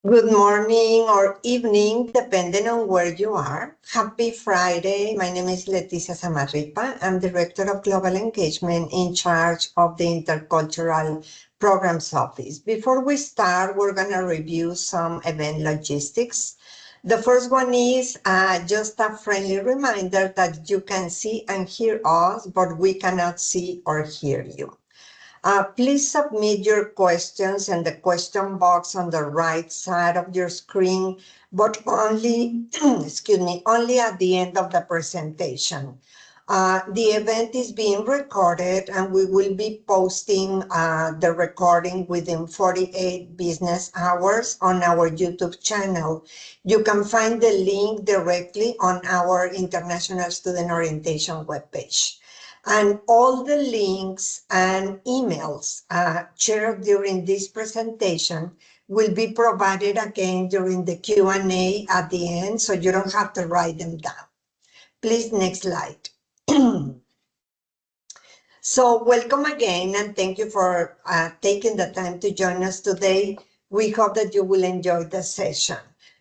Good morning or evening, depending on where you are. Happy Friday. My name is Leticia Samarripa. I'm Director of Global Engagement in charge of the Intercultural Programs Office. Before we start, we're going to review some event logistics. The first one is just a friendly reminder that you can see and hear us, but we cannot see or hear you. Please submit your questions in the question box on the right side of your screen, but only, excuse me, only at the end of the presentation. The event is being recorded and we will be posting the recording within 48 business hours on our YouTube channel. You can find the link directly on our International Student Orientation webpage. And all the links and emails shared during this presentation will be provided again during the Q&A at the end, so you don't have to write them down. Please, next slide. So welcome again, and thank you for taking the time to join us today. We hope that you will enjoy the session.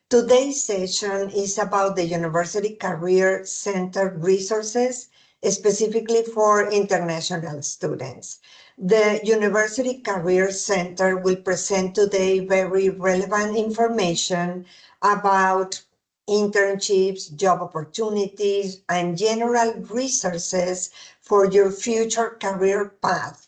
Today's session is about the University Career Center resources, specifically for international students. The University Career Center will present today very relevant information about internships, job opportunities, and general resources for your future career path.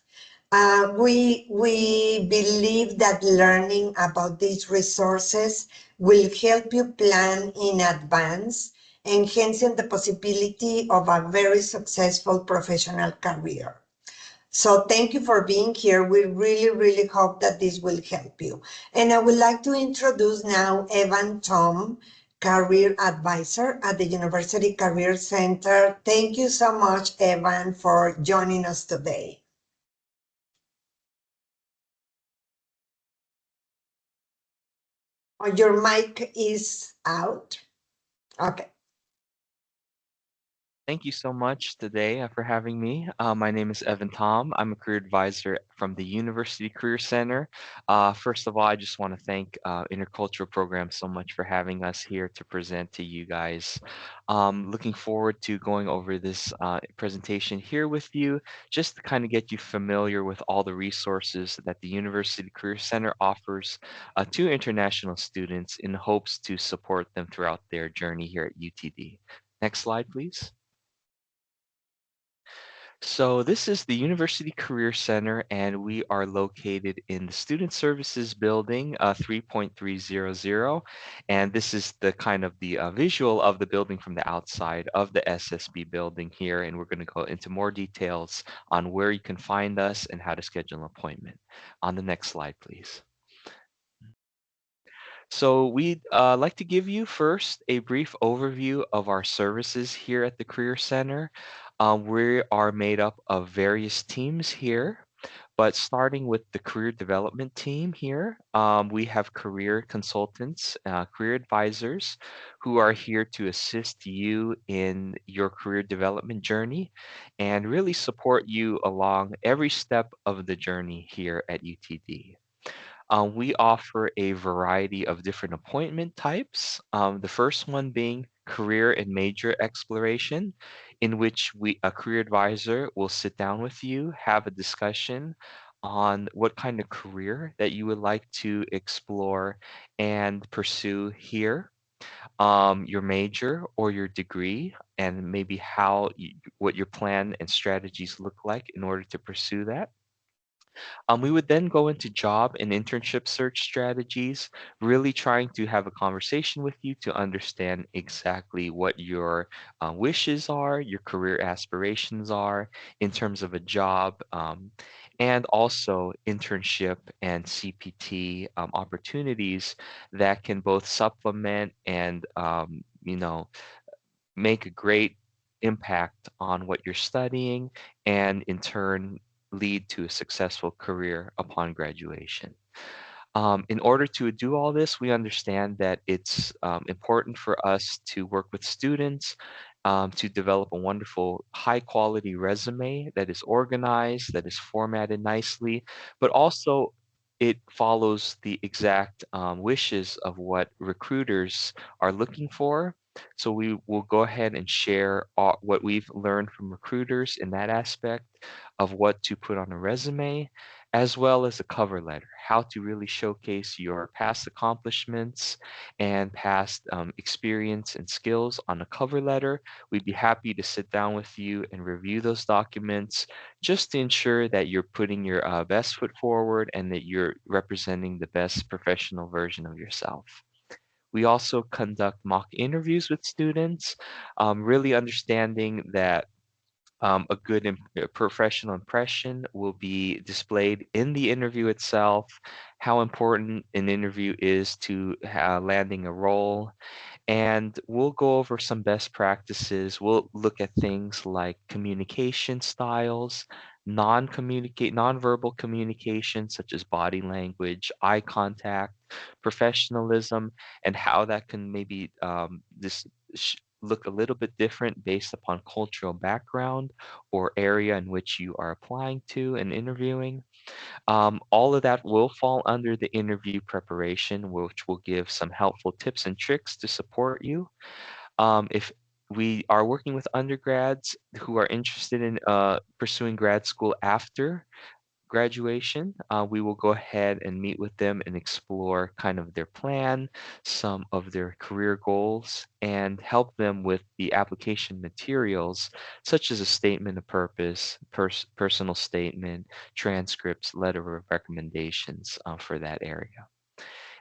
We believe that learning about these resources will help you plan in advance, enhancing the possibility of a very successful professional career. So thank you for being here. We really hope that this will help you. And I would like to introduce now Evan Tom, Career Advisor at the University Career Center. Thank you so much, Evan, for joining us today. Oh, your mic is out. Okay. Thank you so much today for having me. My name is Evan Tom. I'm a career advisor from the University Career Center. First of all, I just want to thank Intercultural Program so much for having us here to present to you guys. Looking forward to going over this presentation here with you, just to kind of get you familiar with all the resources that the University Career Center offers to international students in hopes to support them throughout their journey here at UTD. Next slide, please. So this is the University Career Center, and we are located in the Student Services Building, 3300. And this is the kind of the visual of the building from the outside of the SSB building here. And we're going to go into more details on where you can find us and how to schedule an appointment. On the next slide, please. So we'd like to give you first a brief overview of our services here at the Career Center. We are made up of various teams here, but starting with the career development team here, we have career consultants, career advisors who are here to assist you in your career development journey and really support you along every step of the journey here at UTD. We offer a variety of different appointment types. The first one being career and major exploration, in which a career advisor will sit down with you, have a discussion on what kind of career that you would like to explore and pursue here, your major or your degree, and maybe what your plan and strategies look like in order to pursue that. We would then go into job and internship search strategies, really trying to have a conversation with you to understand exactly what your wishes are, your career aspirations are in terms of a job, and also internship and CPT opportunities that can both supplement and make a great impact on what you're studying and in turn lead to a successful career upon graduation. In order to do all this, we understand that it's important for us to work with students to develop a wonderful, high quality resume that is organized, that is formatted nicely, but also it follows the exact wishes of what recruiters are looking for. So we will go ahead and share what we've learned from recruiters in that aspect of what to put on a resume, as well as a cover letter, how to really showcase your past accomplishments and past experience and skills on a cover letter. We'd be happy to sit down with you and review those documents just to ensure that you're putting your best foot forward and that you're representing the best professional version of yourself. We also conduct mock interviews with students, really understanding that a good professional impression will be displayed in the interview itself, how important an interview is to landing a role, and we'll go over some best practices. We'll look at things like communication styles, nonverbal communication, such as body language, eye contact, professionalism, and how that can maybe look a little bit different based upon cultural background or area in which you are applying to and interviewing. All of that will fall under the interview preparation, which will give some helpful tips and tricks to support you. If we are working with undergrads who are interested in pursuing grad school after graduation, we will go ahead and meet with them and explore kind of their plan, some of their career goals, and help them with the application materials, such as a statement of purpose, personal statement, transcripts, letter of recommendations for that area.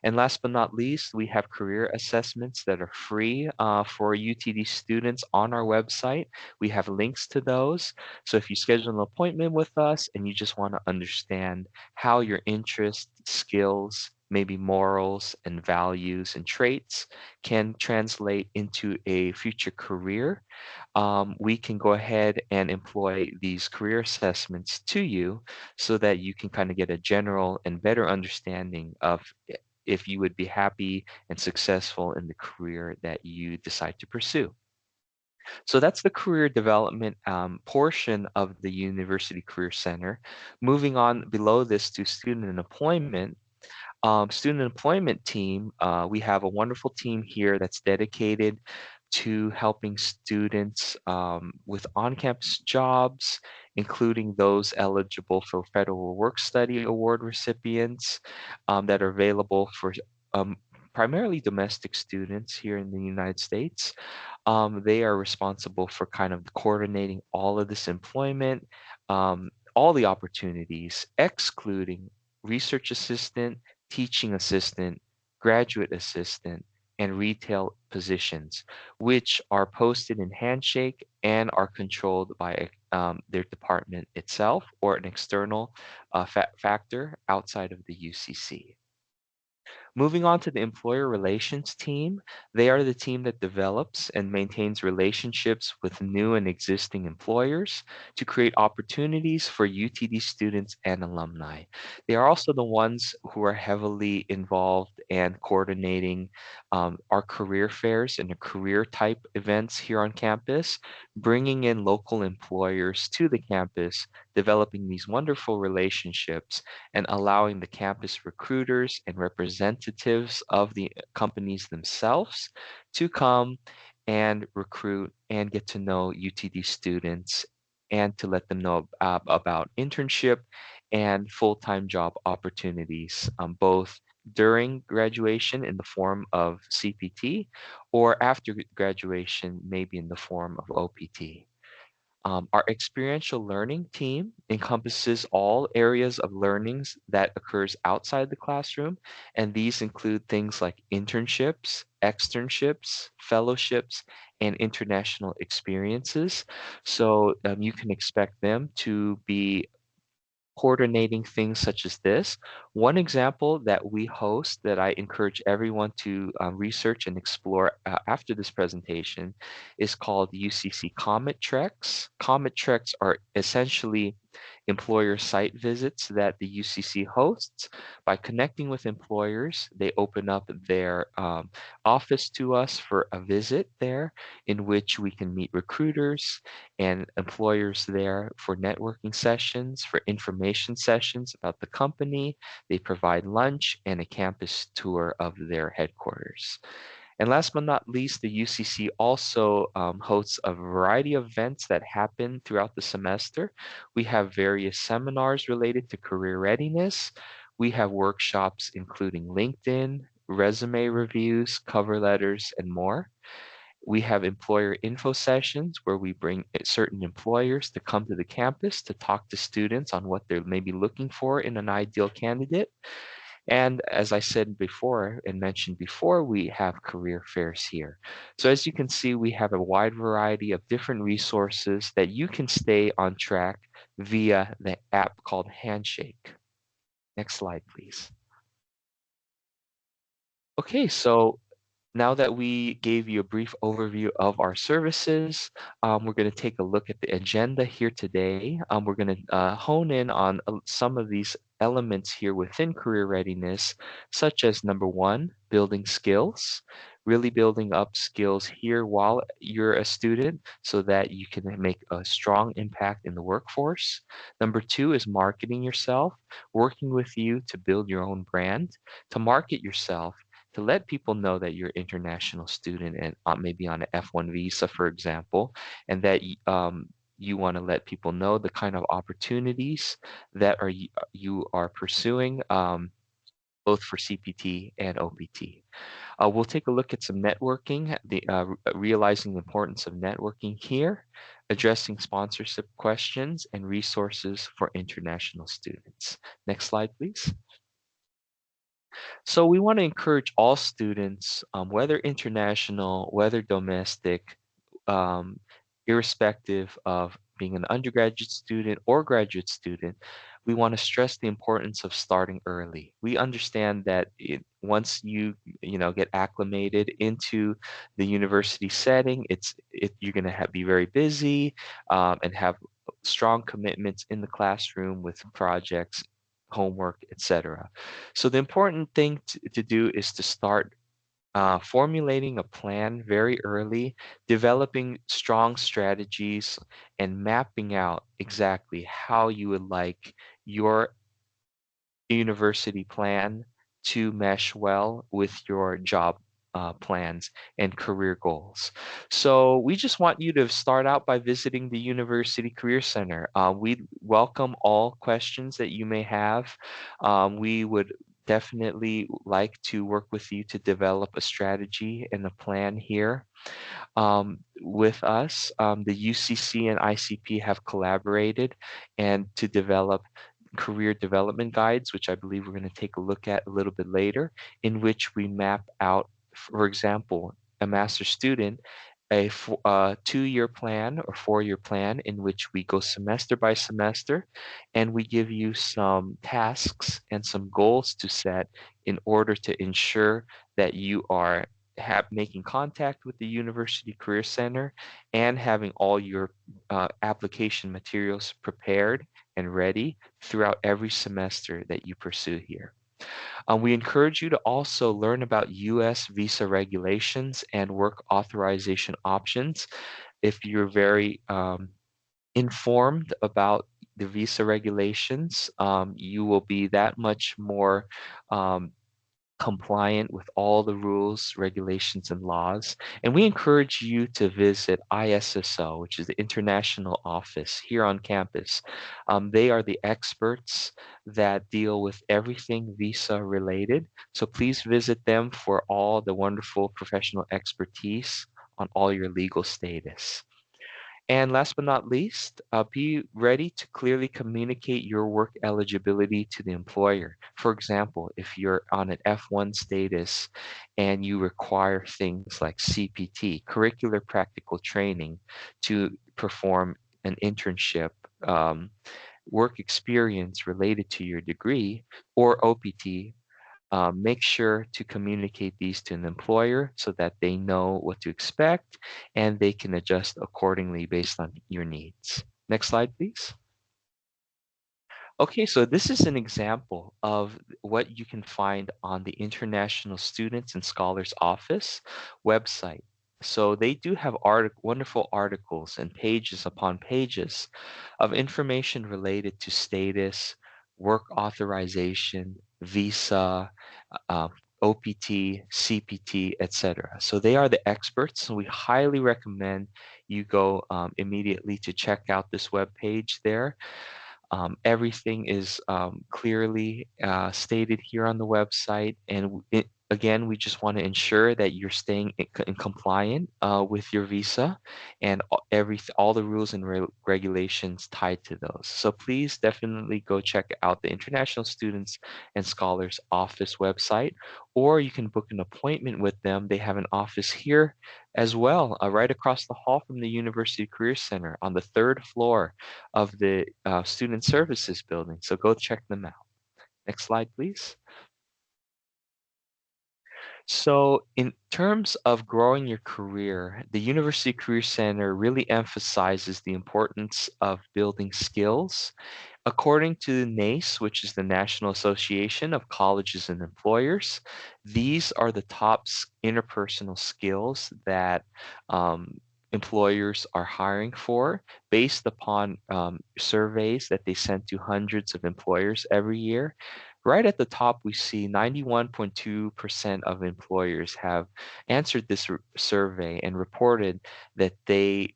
And last but not least, we have career assessments that are free for UTD students on our website. We have links to those. So if you schedule an appointment with us and you just want to understand how your interests, skills, maybe morals and values and traits can translate into a future career, we can go ahead and employ these career assessments to you so that you can kind of get a general and better understanding of if you would be happy and successful in the career that you decide to pursue. So that's the career development portion of the University Career Center. Moving on below this to student employment team, we have a wonderful team here that's dedicated to helping students with on-campus jobs, including those eligible for Federal Work Study Award recipients that are available for um, primarily domestic students here in the United States. They are responsible for kind of coordinating all of this employment, all the opportunities, excluding research assistant, teaching assistant, graduate assistant, and retail positions, which are posted in Handshake and are controlled by their department itself or an external factor outside of the UCC. Moving on to the employer relations team, they are the team that develops and maintains relationships with new and existing employers to create opportunities for UTD students and alumni. They are also the ones who are heavily involved and coordinating our career fairs and the career type events here on campus, bringing in local employers to the campus, developing these wonderful relationships and allowing the campus recruiters and representatives of the companies themselves to come and recruit and get to know UTD students and to let them know about internship and full-time job opportunities, both during graduation in the form of CPT or after graduation, maybe in the form of OPT. Our experiential learning team encompasses all areas of learnings that occurs outside the classroom, and these include things like internships, externships, fellowships, and international experiences. So you can expect them to be coordinating things such as this. One example that we host that I encourage everyone to research and explore after this presentation is called UCC Comet Treks. Comet Treks are essentially employer site visits that the UCC hosts. By connecting with employers, they open up their office to us for a visit there, in which we can meet recruiters and employers there for networking sessions, for information sessions about the company. They provide lunch and a campus tour of their headquarters. And last but not least, the UCC also hosts a variety of events that happen throughout the semester. We have various seminars related to career readiness. We have workshops including LinkedIn, resume reviews, cover letters, and more. We have employer info sessions where we bring certain employers to come to the campus to talk to students on what they're maybe looking for in an ideal candidate. And as I said before and mentioned before, we have career fairs here. So as you can see, we have a wide variety of different resources that you can stay on track via the app called Handshake. Next slide, please. Okay, so now that we gave you a brief overview of our services, we're going to take a look at the agenda here today. We're going to hone in on some of these elements here within career readiness, such as number one, building skills, really building up skills here while you're a student so that you can make a strong impact in the workforce. Number two is marketing yourself, working with you to build your own brand, to market yourself, to let people know that you're an international student and maybe on an F1 visa, for example, and that you want to let people know the kind of opportunities that you are pursuing, both for CPT and OPT. We'll take a look at some networking, realizing the importance of networking here, addressing sponsorship questions and resources for international students. Next slide, please. So we want to encourage all students, whether international, whether domestic, um, irrespective of being an undergraduate student or graduate student, we want to stress the importance of starting early. We understand that once you get acclimated into the university setting, you're going to be very busy and have strong commitments in the classroom with projects, homework, etc. So the important thing to do is to start formulating a plan very early, developing strong strategies, and mapping out exactly how you would like your university plan to mesh well with your job plans and career goals. So we just want you to start out by visiting the University Career Center. We welcome all questions that you may have. We would definitely like to work with you to develop a strategy and a plan here with us. The UCC and ICP have collaborated and to develop career development guides, which I believe we're going to take a look at a little bit later, in which we map out, for example, a master student, a 2-year plan or 4-year plan in which we go semester by semester and we give you some tasks and some goals to set in order to ensure that you are making contact with the University Career Center and having all your application materials prepared and ready throughout every semester that you pursue here. We encourage you to also learn about U.S. visa regulations and work authorization options. If you're very informed about the visa regulations, you will be that much more compliant with all the rules, regulations, and laws. And we encourage you to visit ISSO, which is the International Office here on campus. They are the experts that deal with everything visa related. So please visit them for all the wonderful professional expertise on all your legal status. And last but not least, be ready to clearly communicate your work eligibility to the employer. For example, if you're on an F1 status and you require things like CPT, curricular practical training, to perform an internship, work experience related to your degree, or OPT, make sure to communicate these to an employer so that they know what to expect and they can adjust accordingly based on your needs. Next slide, please. Okay, so this is an example of what you can find on the International Students and Scholars Office website. So they do have wonderful articles and pages upon pages of information related to status, work authorization, visa, uh, OPT, CPT, etc. So they are the experts, and we highly recommend you go immediately to check out this web page there. Everything is clearly stated here on the website, and again, we just want to ensure that you're staying in compliant with your visa and all the rules and regulations tied to those. So please definitely go check out the International Students and Scholars Office website, or you can book an appointment with them. They have an office here as well, right across the hall from the University Career Center on the third floor of the Student Services building. So go check them out. Next slide, please. So, in terms of growing your career, the University Career Center really emphasizes the importance of building skills. According to NACE, which is the National Association of Colleges and Employers, these are the top interpersonal skills that employers are hiring for based upon surveys that they send to hundreds of employers every year. Right at the top, we see 91.2% of employers have answered this survey and reported that they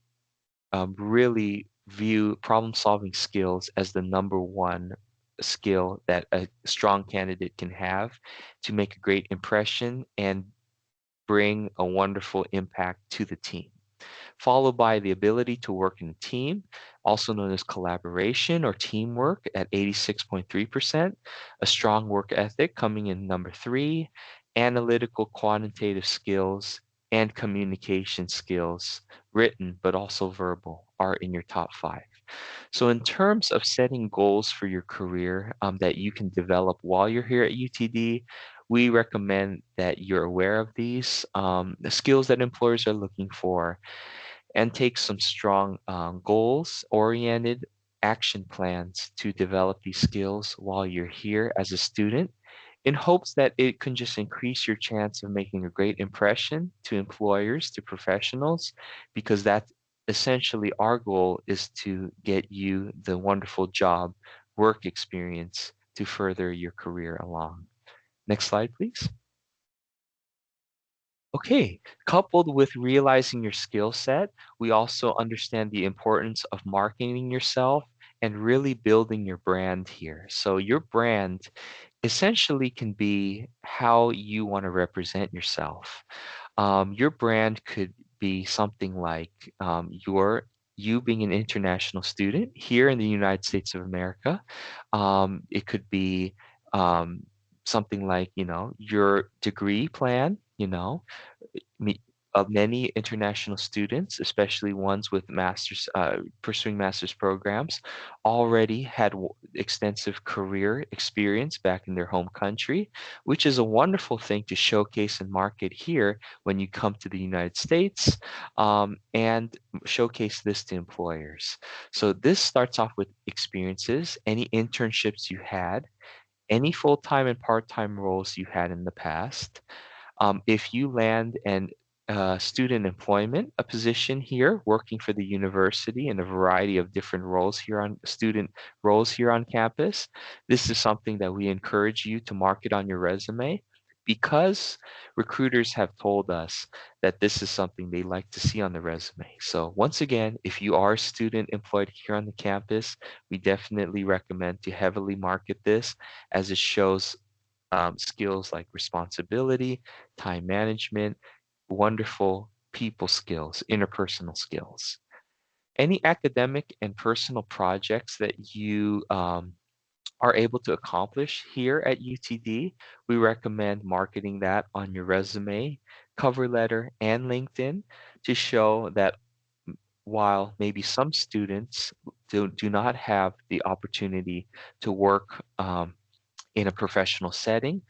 really view problem solving skills as the number one skill that a strong candidate can have to make a great impression and bring a wonderful impact to the team, followed by the ability to work in a team, also known as collaboration or teamwork at 86.3%, a strong work ethic coming in number three, analytical quantitative skills, and communication skills, written but also verbal, are in your top five. So, in terms of setting goals for your career that you can develop while you're here at UTD, we recommend that you're aware of these, the skills that employers are looking for, and take some strong goals oriented action plans to develop these skills while you're here as a student in hopes that it can just increase your chance of making a great impression to employers, to professionals, because that's essentially our goal is to get you the wonderful job work experience to further your career along. Next slide, please. Okay, coupled with realizing your skill set, we also understand the importance of marketing yourself and really building your brand here. So, your brand essentially can be how you want to represent yourself. Your brand could be something like you being an international student here in the United States of America. It could be um, something like, your degree plan, me- of many international students, especially ones with masters pursuing master's programs, already had extensive career experience back in their home country, which is a wonderful thing to showcase and market here when you come to the United States, and showcase this to employers. So this starts off with experiences, any internships you had, any full-time and part-time roles you had in the past. If you land an student employment, a position here working for the university in a variety of different roles here on student roles here on campus, this is something that we encourage you to market on your resume because recruiters have told us that this is something they like to see on the resume. So once again, if you are a student employed here on the campus, we definitely recommend to heavily market this as it shows skills like responsibility, time management, wonderful people skills, interpersonal skills. Any academic and personal projects that you are able to accomplish here at UTD, we recommend marketing that on your resume, cover letter, and LinkedIn to show that while maybe some students do not have the opportunity to work in a professional setting,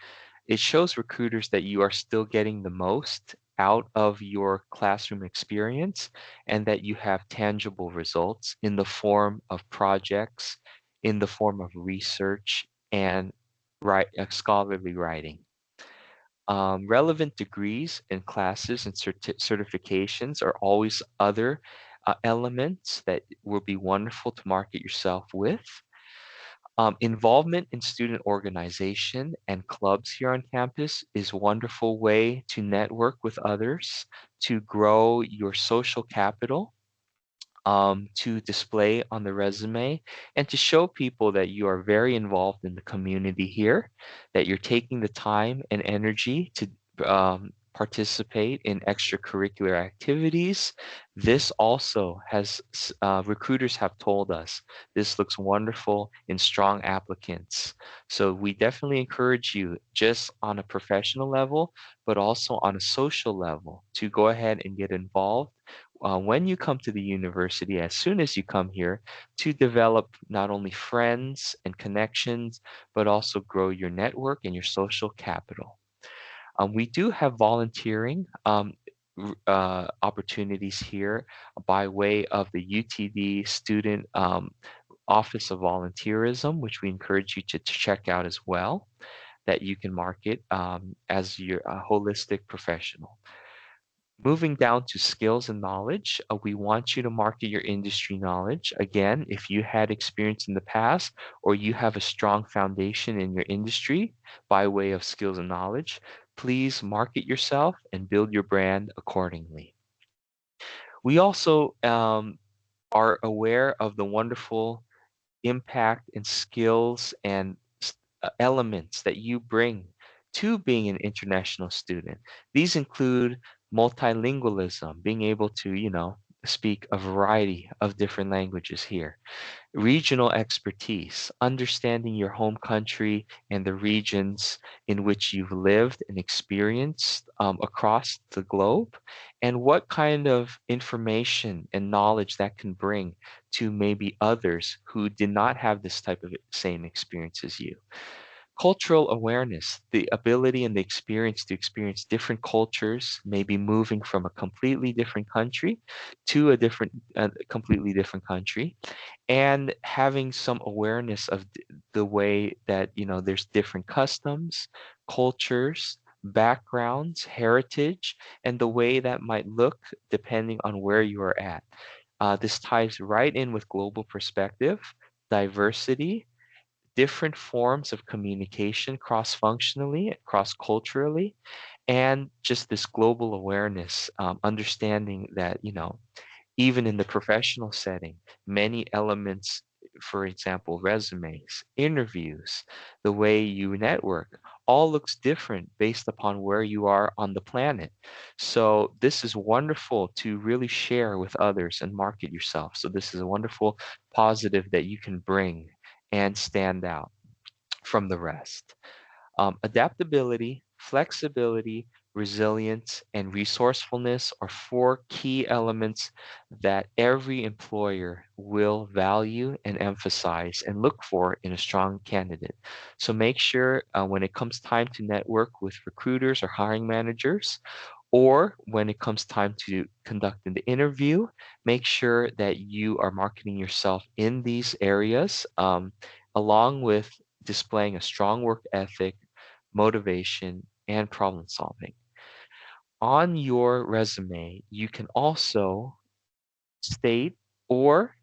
it shows recruiters that you are still getting the most out of your classroom experience and that you have tangible results in the form of projects in the form of research and scholarly writing. Relevant degrees and classes and certifications are always other elements that will be wonderful to market yourself with. Involvement in student organization and clubs here on campus is a wonderful way to network with others, to grow your social capital, to display on the resume, and to show people that you are very involved in the community here, that you're taking the time and energy to participate in extracurricular activities. This also has, recruiters have told us, this looks wonderful in strong applicants. So we definitely encourage you, just on a professional level, but also on a social level, to go ahead and get involved when you come to the university, as soon as you come here, to develop not only friends and connections, but also grow your network and your social capital. We do have volunteering opportunities here by way of the UTD Student Office of Volunteerism, which we encourage you to check out as well, that you can market as your holistic professional. Moving down to skills and knowledge, we want you to market your industry knowledge. Again, if you had experience in the past or you have a strong foundation in your industry by way of skills and knowledge, please market yourself and build your brand accordingly. We also are aware of the wonderful impact and skills and elements that you bring to being an international student. These include multilingualism, being able to, speak a variety of different languages here, regional expertise, understanding your home country and the regions in which you've lived and experienced across the globe, and what kind of information and knowledge that can bring to maybe others who did not have this type of same experience as you. Cultural awareness, the ability and the experience to experience different cultures, maybe moving from a completely different country to a completely different country, and having some awareness of the way that, there's different customs, cultures, backgrounds, heritage, and the way that might look depending on where you are at. This ties right in with global perspective, diversity, different forms of communication cross-functionally, cross-culturally, and just this global awareness, understanding that, even in the professional setting, many elements, for example, resumes, interviews, the way you network, all looks different based upon where you are on the planet. So this is wonderful to really share with others and market yourself. So this is a wonderful positive that you can bring and stand out from the rest. Adaptability, flexibility, resilience, and resourcefulness are four key elements that every employer will value and emphasize and look for in a strong candidate. So make sure when it comes time to network with recruiters or hiring managers, or when it comes time to conduct an interview, make sure that you are marketing yourself in these areas, along with displaying a strong work ethic, motivation, and problem solving. On your resume, you can also state, or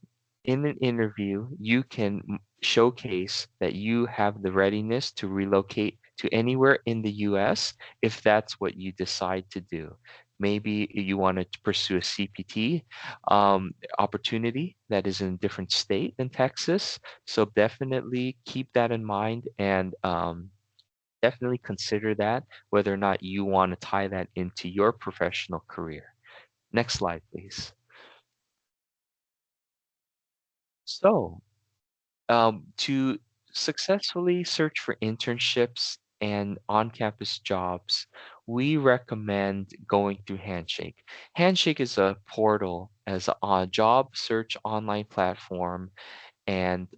in an interview, you can showcase that you have the readiness to relocate to anywhere in the US if that's what you decide to do. Maybe you want to pursue a CPT opportunity that is in a different state than Texas. So definitely keep that in mind, and definitely consider that, whether or not you want to tie that into your professional career. Next slide, please. So, to successfully search for internships and on campus jobs, we recommend going through Handshake. Handshake is a portal, as a job search online platform, and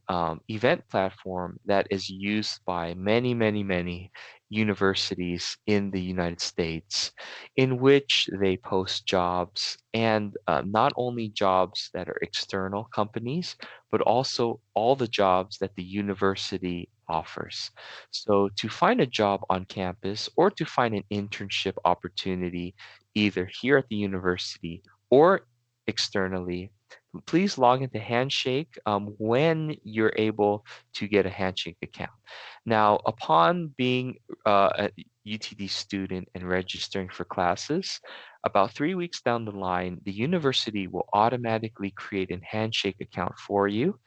event platform that is used by many, many, many universities in the United States, in which they post jobs, and not only jobs that are external companies, but also all the jobs that the university offers. So to find a job on campus or to find an internship opportunity, either here at the university or externally, please log into Handshake when you're able to get a Handshake account. Now, upon being a UTD student and registering for classes, about 3 weeks down the line, the university will automatically create a Handshake account for you.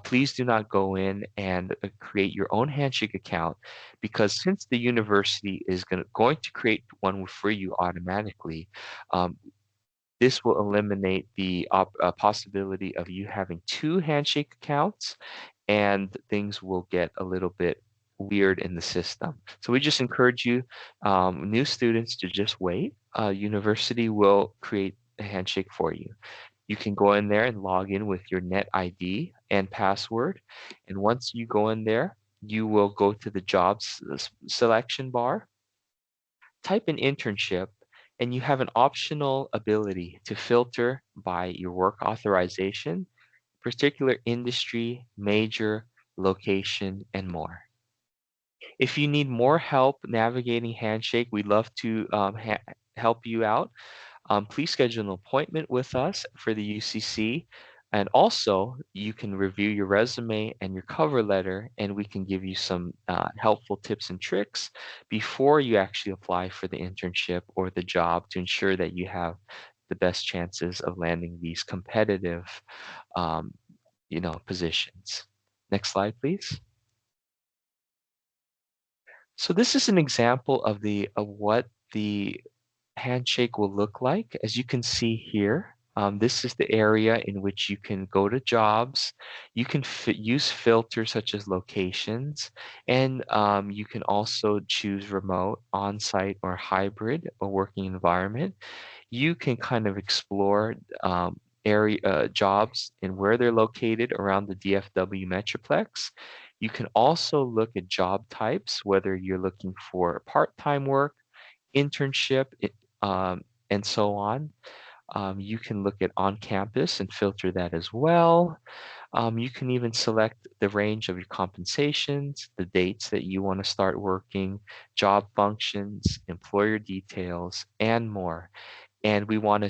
Please do not go in and create your own Handshake account, because since the university is going to create one for you automatically, um, this will eliminate the possibility of you having two Handshake accounts, and things will get a little bit weird in the system. So we just encourage you, new students, to just wait. University will create a Handshake for you. You can go in there and log in with your net ID and password. And once you go in there, you will go to the jobs selection bar, type in internship, and you have an optional ability to filter by your work authorization, particular industry, major, location, and more. If you need more help navigating Handshake, we'd love to help you out. Please schedule an appointment with us for the UCC. And also, you can review your resume and your cover letter, and we can give you some helpful tips and tricks before you actually apply for the internship or the job, to ensure that you have the best chances of landing these competitive, um, positions. Next slide, please. So this is an example of what the Handshake will look like. As you can see here, this is the area in which you can go to jobs. You can use filters such as locations, and you can also choose remote, on-site, or hybrid or working environment. You can kind of explore area jobs and where they're located around the DFW Metroplex. You can also look at job types, whether you're looking for part-time work, internship, and so on. You can look at on campus and filter that as well. You can even select the range of your compensations, the dates that you want to start working, job functions, employer details, and more. And we want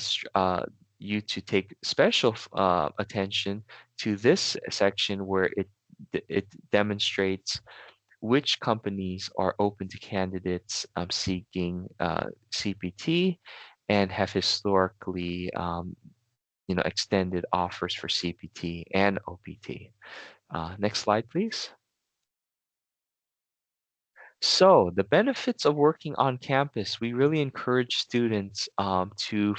you to take special attention to this section, where it demonstrates which companies are open to candidates seeking CPT and have historically, extended offers for CPT and OPT. Next slide, please. So the benefits of working on campus, we really encourage students to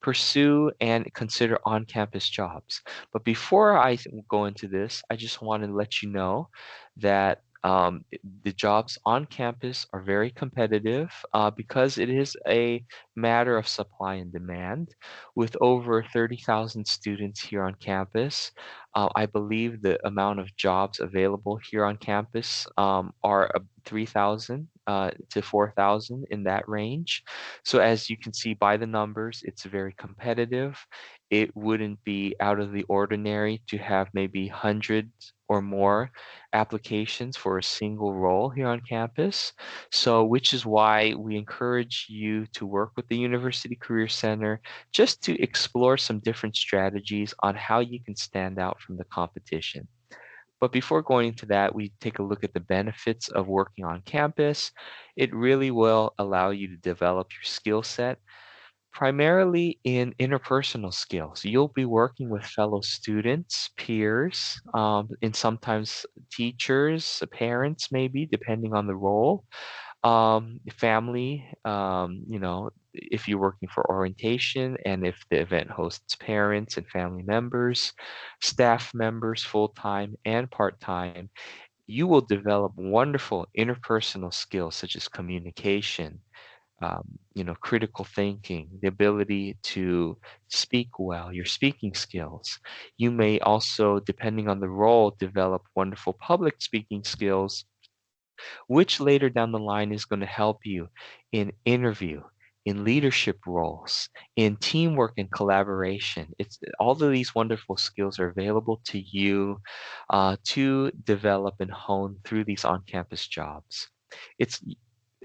pursue and consider on-campus jobs. But before I go into this, I just want to let you know that the jobs on campus are very competitive, because it is a matter of supply and demand. With over 30,000 students here on campus, I believe the amount of jobs available here on campus are 3,000 to 4,000, in that range. So as you can see by the numbers, it's very competitive. It wouldn't be out of the ordinary to have maybe hundreds or more applications for a single role here on campus. So, which is why we encourage you to work with the University Career Center, just to explore some different strategies on how you can stand out from the competition. But before going into that, we take a look at the benefits of working on campus. It really will allow you to develop your skill set, primarily in interpersonal skills. You'll be working with fellow students, peers, and sometimes teachers, parents, maybe, depending on the role, family, if you're working for orientation, and if the event hosts parents and family members, staff members, full-time and part-time. You will develop wonderful interpersonal skills such as communication, critical thinking, the ability to speak well, your speaking skills. You may also, depending on the role, develop wonderful public speaking skills, which later down the line is going to help you in interview, in leadership roles, in teamwork and collaboration. It's all of these wonderful skills are available to you to develop and hone through these on-campus jobs. It's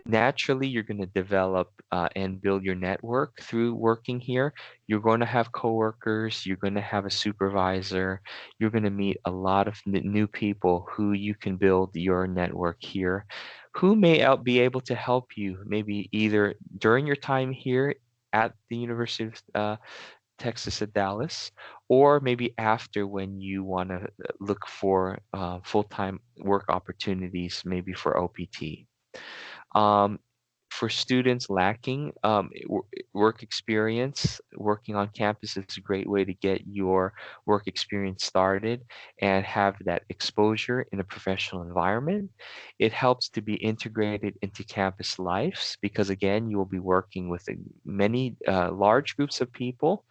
naturally you're going to develop and build your network through working here. You're going to have coworkers, you're going to have a supervisor, you're going to meet a lot of new people who you can build your network here, who may be able to help you maybe either during your time here at the University of Texas at Dallas, or maybe after when you want to look for full-time work opportunities, maybe for OPT. Um, for students lacking work experience, working on campus is a great way to get your work experience started and have that exposure in a professional environment. It helps to be integrated into campus lives because, again, you will be working with many large groups of people,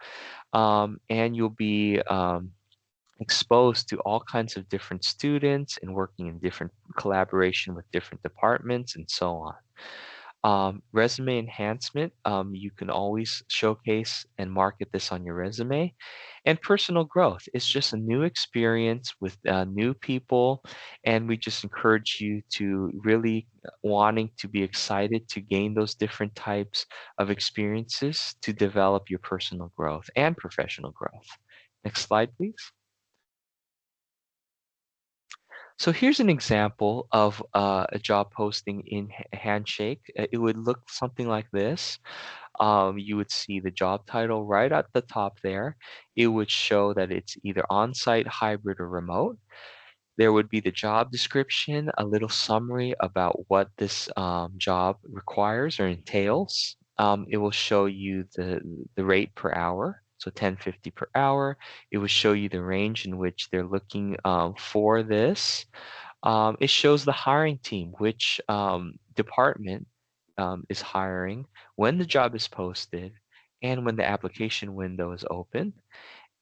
and you'll be exposed to all kinds of different students and working in different collaboration with different departments and so on. Resume enhancement, you can always showcase and market this on your resume. And personal growth, it's just a new experience with new people. And we just encourage you to really wanting to be excited to gain those different types of experiences to develop your personal growth and professional growth. Next slide, please. So here's an example of a job posting in Handshake. It would look something like this. You would see the job title right at the top there. It would show that it's either on-site, hybrid, or remote. There would be the job description, a little summary about what this job requires or entails. It will show you the rate per hour, so 10.50 per hour. It will show you the range in which they're looking for this. It shows the hiring team, which department is hiring, when the job is posted, and when the application window is open,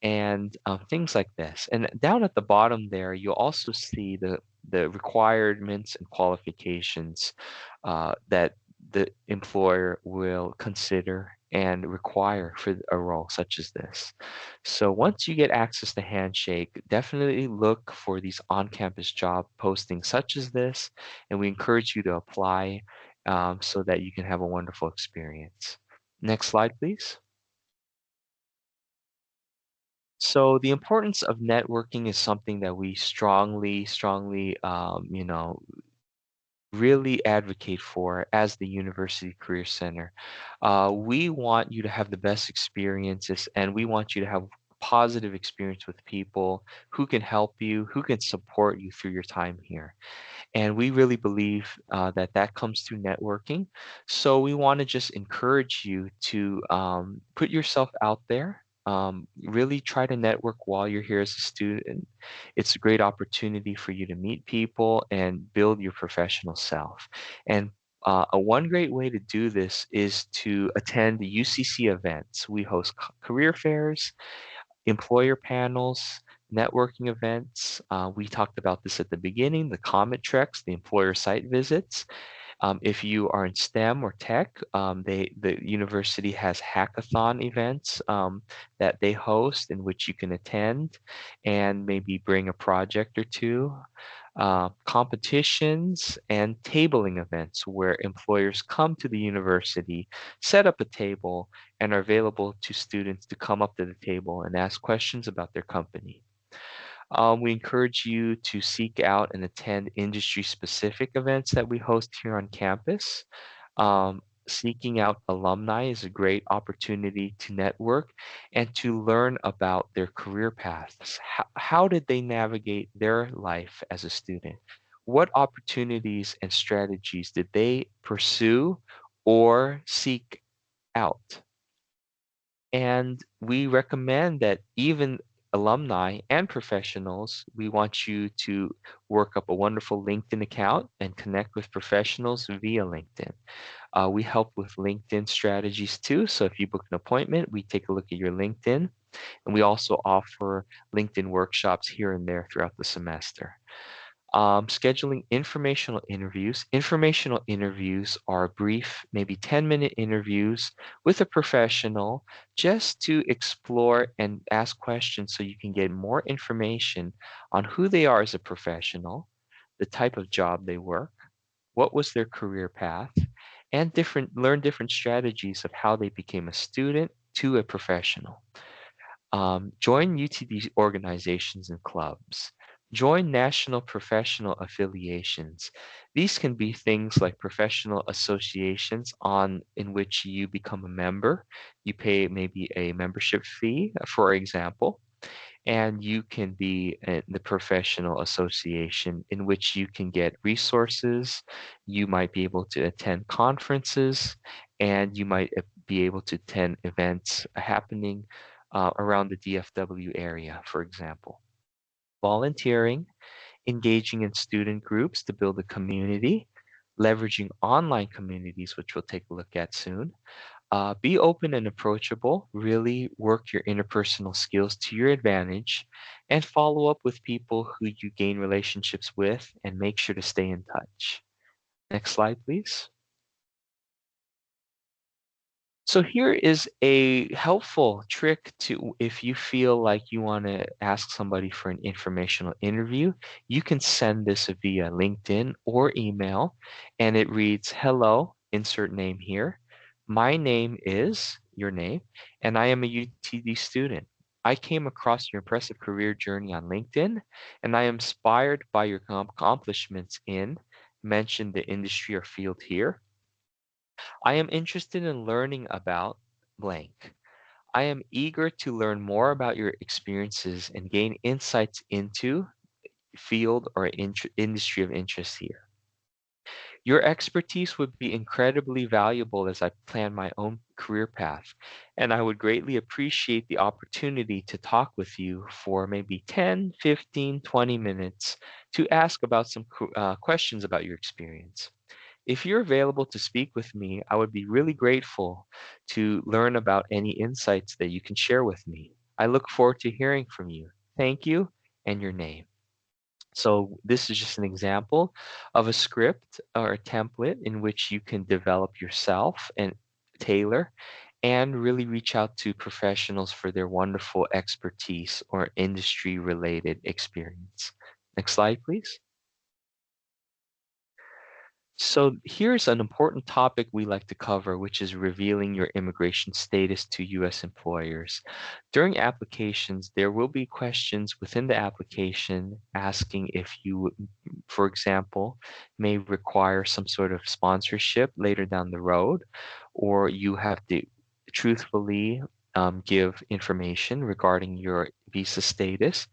and things like this. And down at the bottom there, you'll also see the requirements and qualifications that the employer will consider and require for a role such as this. So once you get access to Handshake, definitely look for these on-campus job postings such as this, and we encourage you to apply so that you can have a wonderful experience. Next slide, please. So the importance of networking is something that we strongly, really advocate for as the University Career Center. We want you to have the best experiences, and we want you to have positive experience with people who can help you, who can support you through your time here. And we really believe that that comes through networking. So we want to just encourage you to put yourself out there. Really try to network while you're here as a student. It's a great opportunity for you to meet people and build your professional self. And a one great way to do this is to attend the UCC events. We host career fairs, employer panels, networking events. We talked about this at the beginning, the Comet Treks, the employer site visits. If you are in STEM or tech, the university has hackathon events that they host in which you can attend and maybe bring a project or two. Competitions and tabling events where employers come to the university, set up a table, and are available to students to come up to the table and ask questions about their company. We encourage you to seek out and attend industry-specific events that we host here on campus. Seeking out alumni is a great opportunity to network and to learn about their career paths. How did they navigate their life as a student? What opportunities and strategies did they pursue or seek out? And we recommend that even alumni and professionals, we want you to work up a wonderful LinkedIn account and connect with professionals via LinkedIn. We help with LinkedIn strategies too. So if you book an appointment, we take a look at your LinkedIn, and we also offer LinkedIn workshops here and there throughout the semester. Scheduling informational interviews. Informational interviews are brief, maybe 10-minute interviews with a professional just to explore and ask questions so you can get more information on who they are as a professional, the type of job they work, what was their career path, and learn different strategies of how they became a student to a professional. Join UTD organizations and clubs. Join national professional affiliations. These can be things like professional associations in which you become a member. You pay maybe a membership fee, for example, and you can be in the professional association in which you can get resources. You might be able to attend conferences, and you might be able to attend events happening around the DFW area, for example. Volunteering, engaging in student groups to build a community, leveraging online communities, which we'll take a look at soon. Be open and approachable, really work your interpersonal skills to your advantage, and follow up with people who you gain relationships with, and make sure to stay in touch. Next slide, please. So here is a helpful trick to if you feel like you want to ask somebody for an informational interview, you can send this via LinkedIn or email, and it reads, "Hello, insert name here. My name is your name, and I am a UTD student. I came across your impressive career journey on LinkedIn, and I am inspired by your accomplishments in mention the industry or field here. I am interested in learning about blank. I am eager to learn more about your experiences and gain insights into field or industry of interest here. Your expertise would be incredibly valuable as I plan my own career path, and I would greatly appreciate the opportunity to talk with you for maybe 10, 15, 20 minutes to ask about some questions about your experience. If you're available to speak with me, I would be really grateful to learn about any insights that you can share with me. I look forward to hearing from you. Thank you, and your name." So this is just an example of a script or a template in which you can develop yourself and tailor and really reach out to professionals for their wonderful expertise or industry related experience. Next slide, please. So here's an important topic we like to cover, which is revealing your immigration status to U.S. employers. During applications, there will be questions within the application asking if you, for example, may require some sort of sponsorship later down the road, or you have to truthfully give information regarding your visa status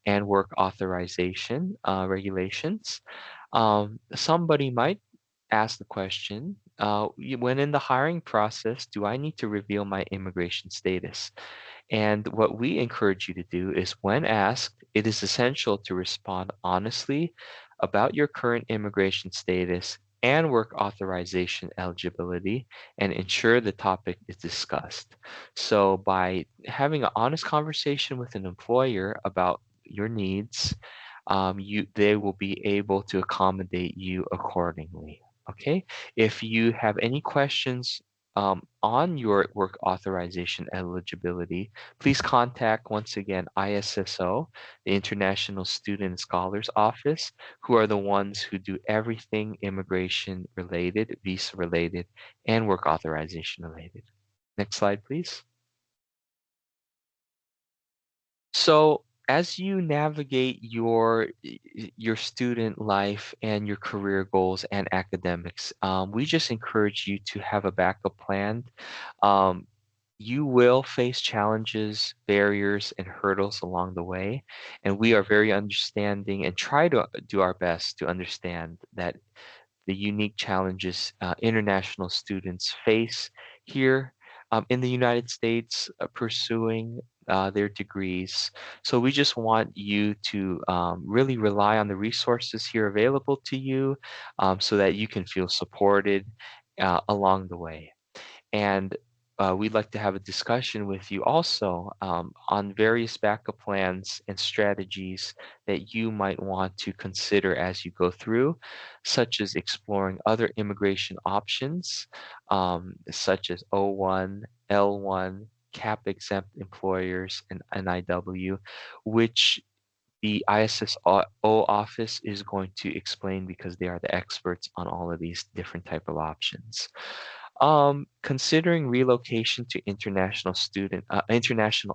and work authorization regulations. Somebody might ask the question, when in the hiring process, do I need to reveal my immigration status? And what we encourage you to do is when asked, it is essential to respond honestly about your current immigration status and work authorization eligibility and ensure the topic is discussed. So by having an honest conversation with an employer about your needs, they will be able to accommodate you accordingly. Okay. If you have any questions on your work authorization eligibility, please contact once again ISSO, the International Student and Scholars Office, who are the ones who do everything immigration related, visa related, and work authorization related. Next slide, please. So as you navigate your student life and your career goals and academics, we just encourage you to have a backup plan. Um, you will face challenges, barriers, and hurdles along the way, and we are very understanding and try to do our best to understand that the unique challenges international students face here in the United States pursuing their degrees. So we just want you to really rely on the resources here available to you so that you can feel supported along the way. And we'd like to have a discussion with you also on various backup plans and strategies that you might want to consider as you go through, such as exploring other immigration options, such as O1, L1, CAP exempt employers, and NIW, which the ISSO office is going to explain because they are the experts on all of these different type of options. Considering relocation to international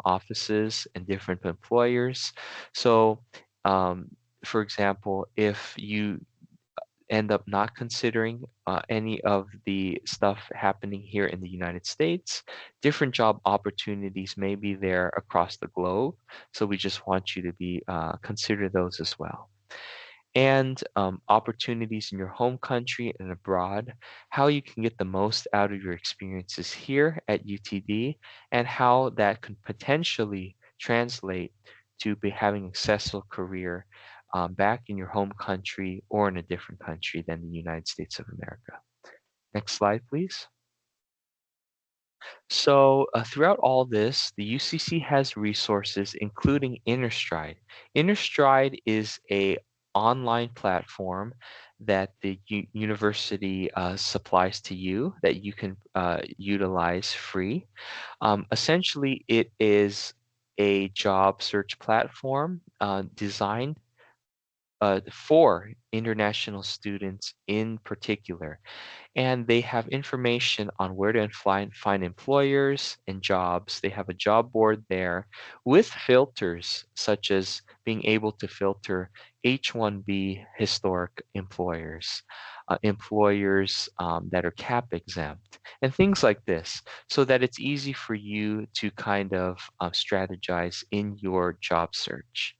offices and different employers. So, um, for example, if you end up not considering any of the stuff happening here in the United States, different job opportunities may be there across the globe. So we just want you to be consider those as well. And opportunities in your home country and abroad, how you can get the most out of your experiences here at UTD, and how that can potentially translate to be having a successful career back in your home country or in a different country than the United States of America. Next slide, please. So throughout all this, the UCC has resources, including Interstride. Interstride is a online platform that the university supplies to you that you can utilize free. Essentially, it is a job search platform designed for international students in particular, and they have information on where to find employers and jobs. They have a job board there with filters, such as being able to filter H-1B historic employers, employers that are CAP exempt, and things like this, so that it's easy for you to kind of strategize in your job search.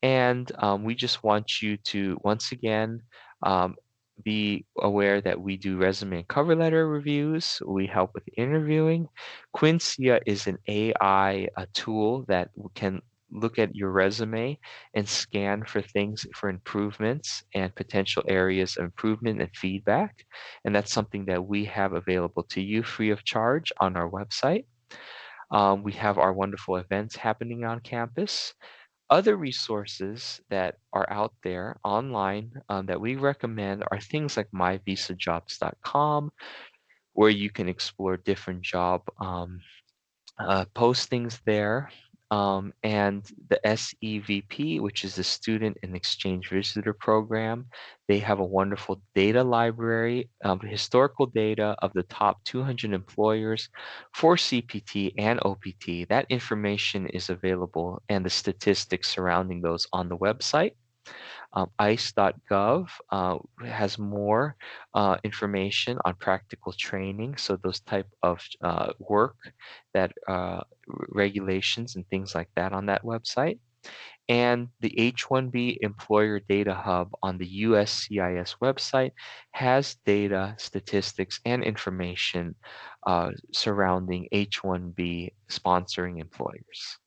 And we just want you to, once again, um, be aware that we do resume and cover letter reviews. We help with interviewing. Quincia is an AI tool that can look at your resume and scan for things for improvements and potential areas of improvement and feedback. And that's something that we have available to you free of charge on our website. We have our wonderful events happening on campus. Other resources that are out there online that we recommend are things like myvisajobs.com, where you can explore different job postings there. And the SEVP, which is the Student and Exchange Visitor Program, they have a wonderful data library of historical data of the top 200 employers for CPT and OPT. That information is available and the statistics surrounding those on the website. ICE.gov has more information on practical training. So those type of work that regulations and things like that on that website. And the H-1B Employer Data Hub on the USCIS website has data, statistics, and information surrounding H-1B sponsoring employers.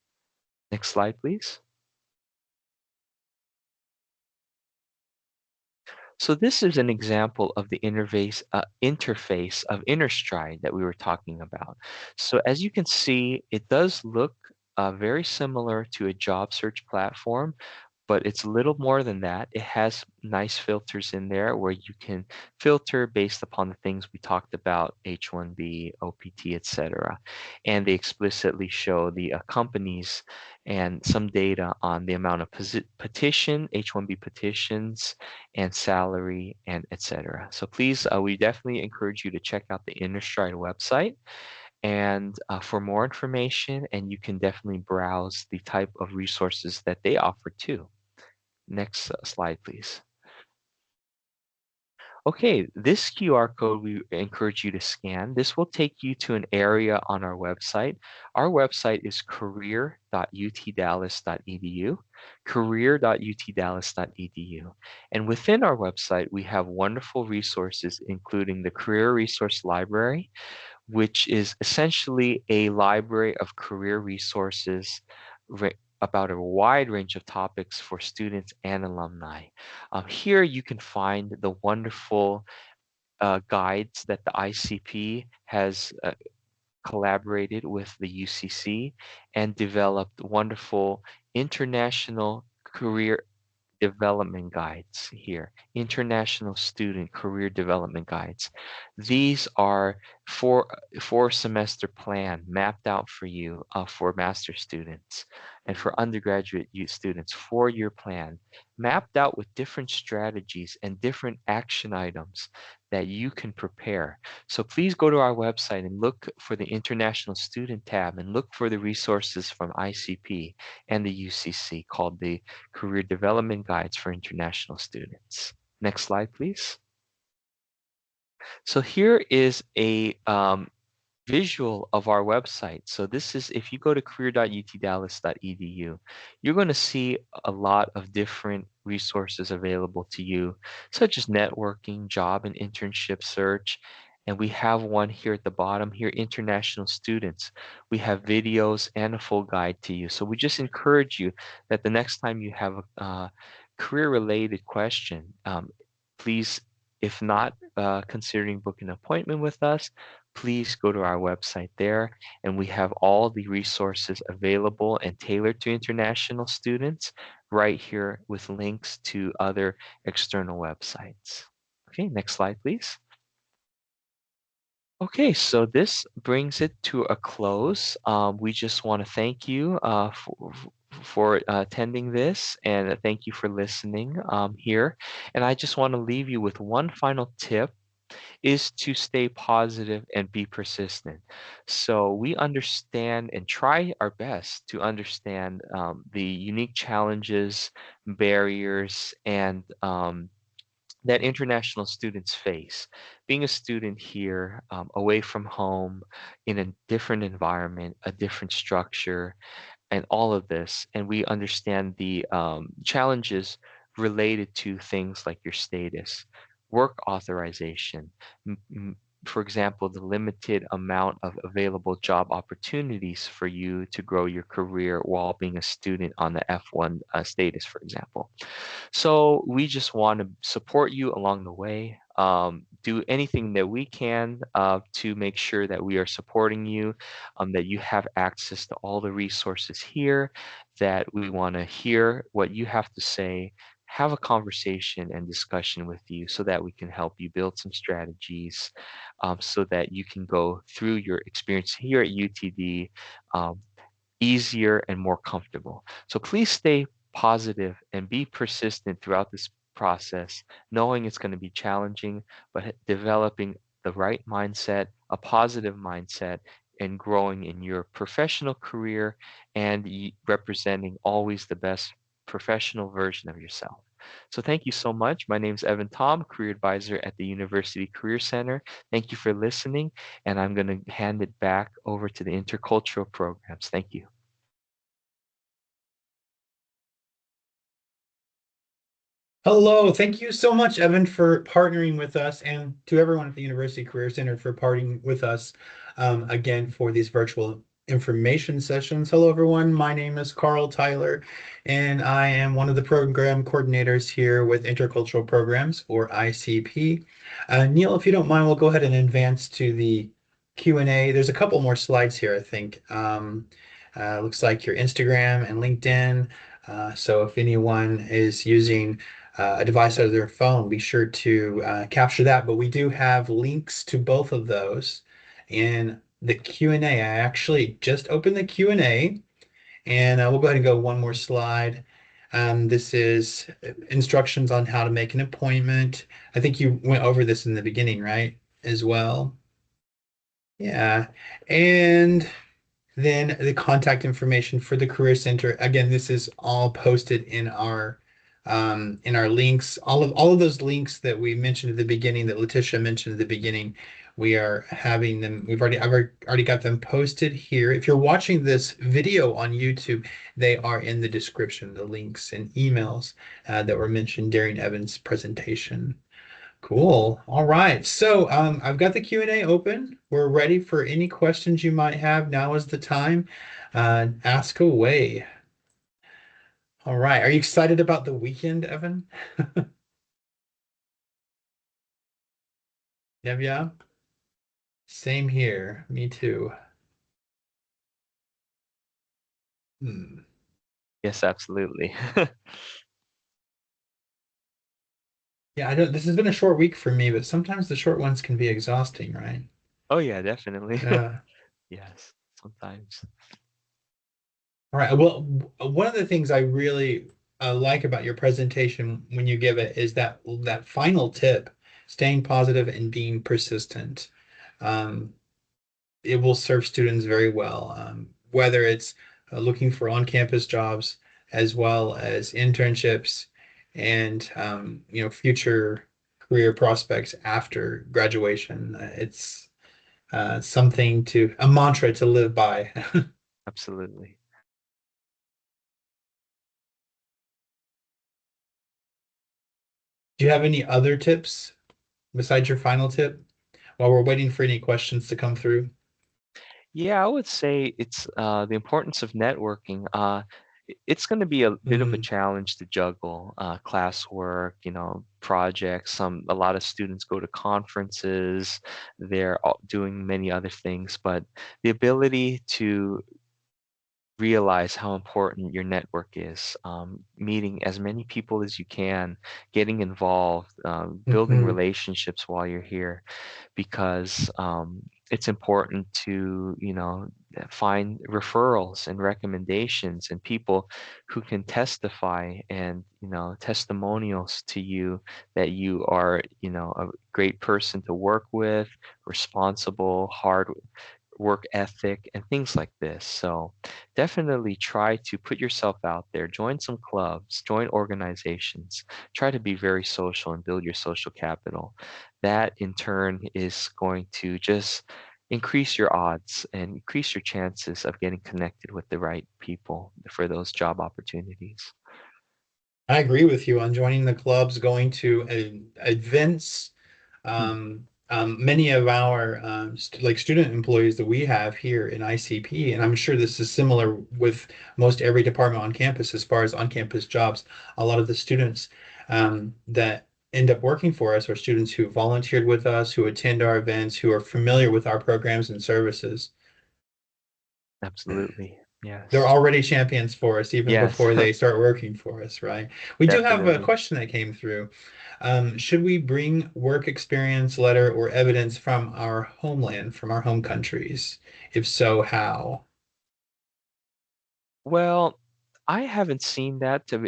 Next slide, please. So this is an example of the interface of Interstride that we were talking about. So as you can see, it does look very similar to a job search platform, but it's a little more than that. It has nice filters in there where you can filter based upon the things we talked about, H-1B, OPT, etc. And they explicitly show the companies and some data on the amount of petition, H-1B petitions, and salary, and etc. So please, we definitely encourage you to check out the Interstride website and for more information, and you can definitely browse the type of resources that they offer too. Next slide, please. Okay, this QR code we encourage you to scan. This will take you to an area on our website. Our website is career.utdallas.edu, career.utdallas.edu. And within our website, we have wonderful resources, including the Career Resource Library, which is essentially a library of career resources about a wide range of topics for students and alumni. Here you can find the wonderful guides that the ICP has collaborated with the UCC and developed wonderful international career development guides here, international student career development guides. These are four semester plan mapped out for you for master students and for undergraduate students, 4-year plan mapped out with different strategies and different action items that you can prepare. So please go to our website and look for the International Student tab and look for the resources from ICP and the UCC called the Career Development Guides for International Students. Next slide, please. So here is a visual of our website. So this is, if you go to career.utdallas.edu, you're going to see a lot of different resources available to you, such as networking, job and internship search. And we have one here at the bottom here, international students. We have videos and a full guide to you. So we just encourage you that the next time you have a career-related question, please, if not considering booking an appointment with us, please go to our website there, and we have all the resources available and tailored to international students right here with links to other external websites. Okay, next slide, please. Okay, so this brings it to a close. We just want to thank you for attending this, and thank you for listening here. And I just want to leave you with one final tip is to stay positive and be persistent. So we understand and try our best to understand the unique challenges, barriers, and that international students face. Being a student here, away from home, in a different environment, a different structure, and all of this, and we understand the challenges related to things like your status, work authorization, for example, the limited amount of available job opportunities for you to grow your career while being a student on the F1 status, for example. So we just want to support you along the way. Do anything that we can to make sure that we are supporting you, that you have access to all the resources here, that we want to hear what you have to say, have a conversation and discussion with you so that we can help you build some strategies so that you can go through your experience here at UTD um, easier and more comfortable. So please stay positive and be persistent throughout this process, knowing it's going to be challenging, but developing the right mindset, a positive mindset, and growing in your professional career and representing always the best professional version of yourself. So thank you so much. My name is Evan Tom, Career Advisor at the University Career Center. Thank you for listening, and I'm going to hand it back over to the intercultural programs. Thank you. Hello, thank you so much, Evan, for partnering with us, and to everyone at the University Career Center for partnering with us again for these virtual information sessions. Hello, everyone. My name is Carl Tyler, and I am one of the program coordinators here with Intercultural Programs, or ICP. Neil, if you don't mind, we'll go ahead and advance to the Q&A. There's a couple more slides here, I think. Looks like your Instagram and LinkedIn. So if anyone is using a device out of their phone, be sure to capture that. But we do have links to both of those in the Q&A. I actually just opened the Q&A, and we'll go ahead and go one more slide. This is instructions on how to make an appointment. I think you went over this in the beginning, right? As well. Yeah. And then the contact information for the Career Center. Again, this is all posted in our links. All of those links that we mentioned at the beginning, that Letitia mentioned at the beginning, we are having them. I've already got them posted here. If you're watching this video on YouTube, they are in the description, the links and emails that were mentioned during Evan's presentation. Cool. All right. So I've got the Q&A open. We're ready for any questions you might have. Now is the time. Ask away. All right. Are you excited about the weekend, Evan? Yeah. Same here. Me too. Hmm. Yes, absolutely. Yeah, I don't. This has been a short week for me, but sometimes the short ones can be exhausting, right? Oh yeah, definitely. Yeah. Yes, sometimes. All right. Well, one of the things I really like about your presentation when you give it is that final tip, staying positive and being persistent. Um, it will serve students very well, whether it's looking for on-campus jobs as well as internships and future career prospects after graduation. It's something a mantra to live by. Absolutely. Do you have any other tips besides your final tip while we're waiting for any questions to come through? Yeah, I would say it's the importance of networking. It's going to be a bit of a Mm, challenge to juggle classwork, projects. A lot of students go to conferences. Doing many other things, but the ability to realize how important your network is. Meeting as many people as you can, getting involved, building mhm, relationships while you're here, because it's important to, find referrals and recommendations and people who can testify and, testimonials to you that you are, a great person to work with, responsible, hard work ethic, and things like this. So definitely try to put yourself out there, join some clubs, join organizations, try to be very social and build your social capital. That in turn is going to just increase your odds and increase your chances of getting connected with the right people for those job opportunities. I agree with you on joining the clubs, going to events. Hmm, Many of our like student employees that we have here in ICP, and I'm sure this is similar with most every department on campus as far as on-campus jobs. A lot of the students that end up working for us are students who volunteered with us, who attend our events, who are familiar with our programs and services. absolutely. They're Yes. already champions for us even Yes, before they start working for us, right? We do have a definitely. question that came through. Should we bring work experience letter or evidence from our homeland, from our home countries? If so, how? Well, I haven't seen that to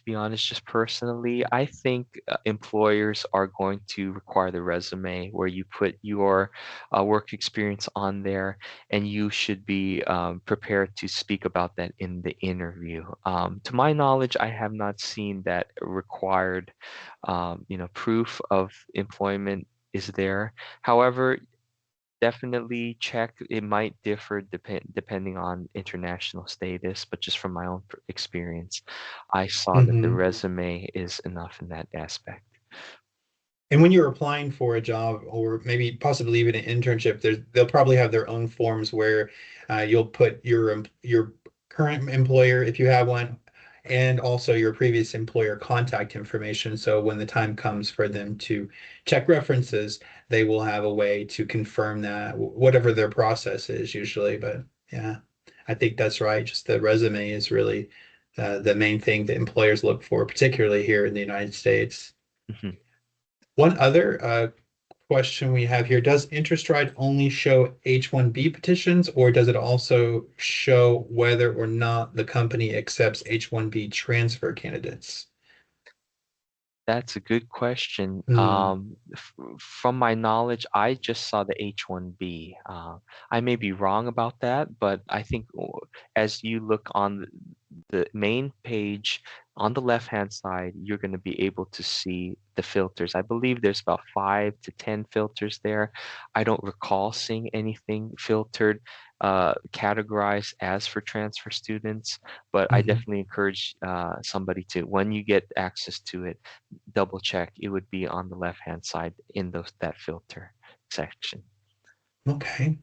be honest, just personally. I think employers are going to require the resume where you put your work experience on there, and you should be prepared to speak about that in the interview. To my knowledge, I have not seen that required, proof of employment is there. However, definitely check. It might differ depending on international status, but just from my own experience, I saw that the Mhm. resume is enough in that aspect. And when you're applying for a job or maybe possibly even an internship, they'll probably have their own forms where you'll put your current employer, if you have one, and also your previous employer contact information. So when the time comes for them to check references, they will have a way to confirm that, whatever their process is usually. But yeah, I think that's right. Just the resume is really the main thing that employers look for, particularly here in the United States. Mhm. One other question we have here, does Interstride only show H-1B petitions, or does it also show whether or not the company accepts H-1B transfer candidates? That's a good question. Hmm. From my knowledge, I just saw the H-1B. I may be wrong about that, but I think as you look on the main page, On the left-hand side, you're going to be able to see the filters. I believe there's about 5 to 10 filters there. I don't recall seeing anything filtered, categorized as for transfer students, but I Mhm. definitely encourage somebody to, when you get access to it, double check. It would be on the left-hand side in that filter section. Okay.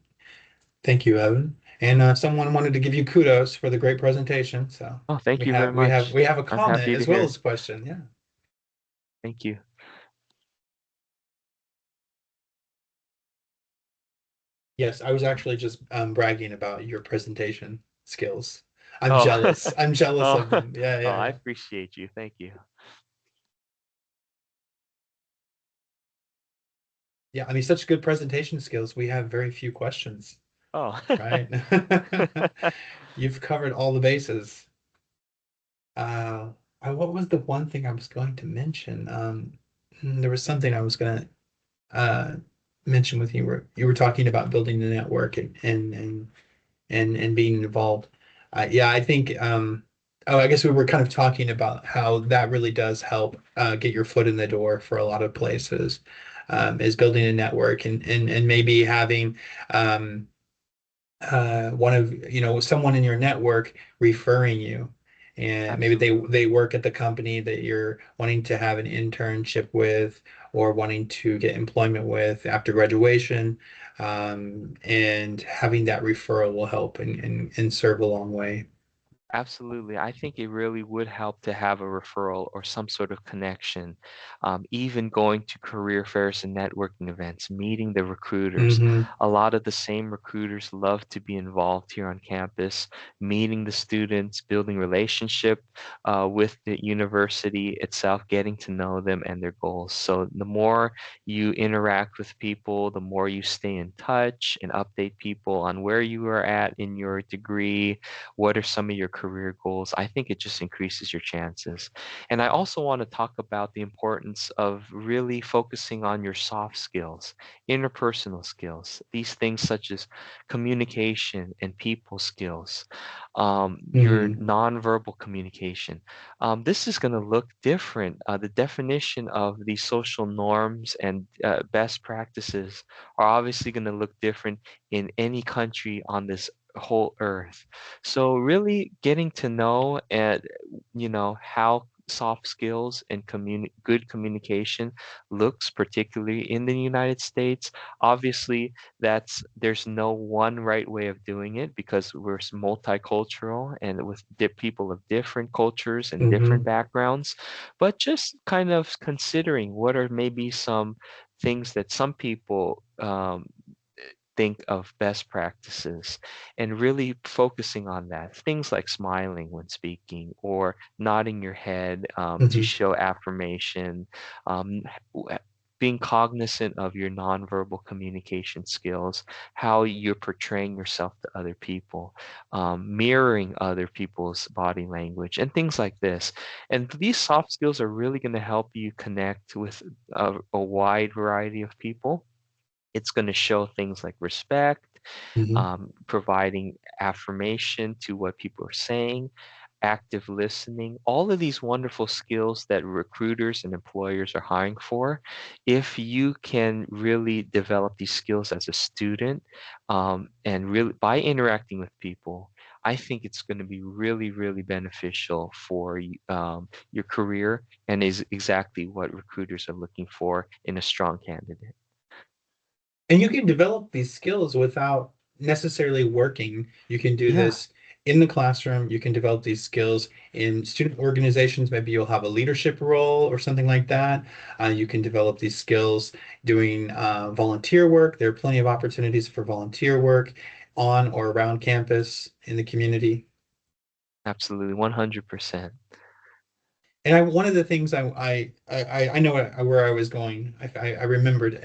Thank you, Evan. And someone wanted to give you kudos for the great presentation. So Oh, thank we you very have we have much. we have a I'm comment happy to as well hear. as a question. Yeah. Thank you. Yes, I was actually just bragging about your presentation skills. I'm Oh, jealous. I'm jealous oh, of them. Yeah, oh, yeah, I yeah. appreciate you. Thank you. Yeah, I mean, such good presentation skills. We have very few questions, Oh. right? You've covered all the bases. Uh, what was the one thing I was going to mention? There was something I was going to uh mention with you where you were talking about building the network and being involved. Yeah, I think oh, I guess we were kind of talking about how that really does help get your foot in the door for a lot of places. Is building a network and maybe having one of someone in your network referring you, and maybe Absolutely. they work at the company that you're wanting to have an internship with or wanting to get employment with after graduation, and having that referral will help and serve a long way. Absolutely. I think it really would help to have a referral or some sort of connection. Even going to career fairs and networking events, meeting the recruiters. Hmm. A lot of the same recruiters love to be involved here on campus, meeting the students, building relationship with the university itself, getting to know them and their goals. So the more you interact with people, the more you stay in touch and update people on where you are at in your degree, what are some of your career goals. I think it just increases your chances. And I also want to talk about the importance of really focusing on your soft skills, interpersonal skills, these things such as communication and people skills, your Hmm. nonverbal communication. This is going to look different. The definition of these social norms and best practices are obviously going to look different in any country on this whole earth. So really getting to know and how soft skills and good communication looks, particularly in the United States. Obviously, there's no one right way of doing it because we're multicultural and with people of different cultures and different Hmm. backgrounds. But just kind of considering what are maybe some things that some people think of best practices and really focusing on that. Things like smiling when speaking or nodding your head to Hmm. show affirmation, um, w- being cognizant of your nonverbal communication skills, how you're portraying yourself to other people, mirroring other people's body language, and things like this. And these soft skills are really going to help you connect with a wide variety of people. It's going to show things like respect, Hmm. providing affirmation to what people are saying, active listening, all of these wonderful skills that recruiters and employers are hiring for. If you can really develop these skills as a student, and really by interacting with people, I think it's going to be really, really beneficial for your career and is exactly what recruiters are looking for in a strong candidate. And you can develop these skills without necessarily working. You can do Yeah. this in the classroom. You can develop these skills in student organizations. Maybe you'll have a leadership role or something like that. You can develop these skills doing volunteer work. There are plenty of opportunities for volunteer work on or around campus in the community. Absolutely, 100%. And one of the things I know where I was going. I remembered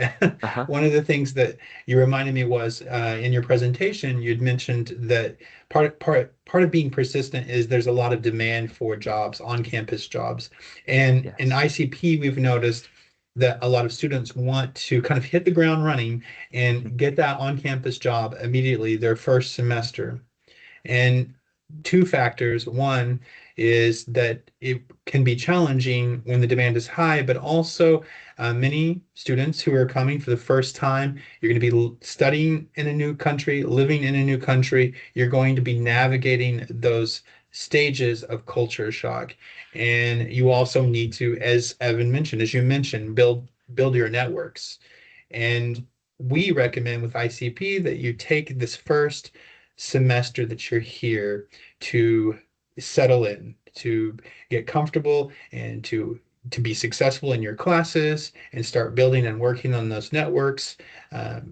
Uh-huh. one of the things that you reminded me was in your presentation. You'd mentioned that part of being persistent is there's a lot of demand for jobs, on-campus jobs, and in Yes. ICP we've noticed that a lot of students want to kind of hit the ground running and Mhm. get that on-campus job immediately their first semester. And two factors. One is that it can be challenging when the demand is high, but also many students who are coming for the first time, you're going to be studying in a new country, living in a new country. You're going to be navigating those stages of culture shock. And you also need to, as Evan mentioned, as you mentioned, build your networks. And we recommend with ICP that you take this first semester that you're here to settle in, to get comfortable, and to be successful in your classes and start building and working on those networks,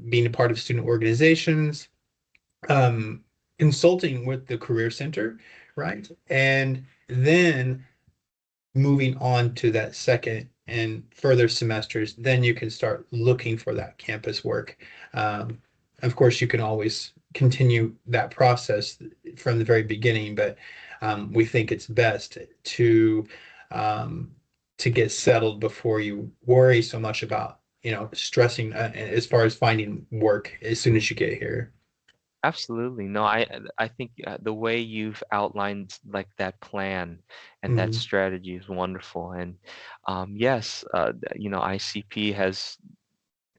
being a part of student organizations, um, consulting with the Career Center, right? And then moving on to that second and further semesters, then you can start looking for that campus work. Um, of course, you can always continue that process from the very beginning, but we think it's best um, to get settled before you worry so much about, stressing as far as finding work as soon as you get here. Absolutely. No, I think the way you've outlined like that plan and that Mhm, strategy is wonderful. And yes, ICP has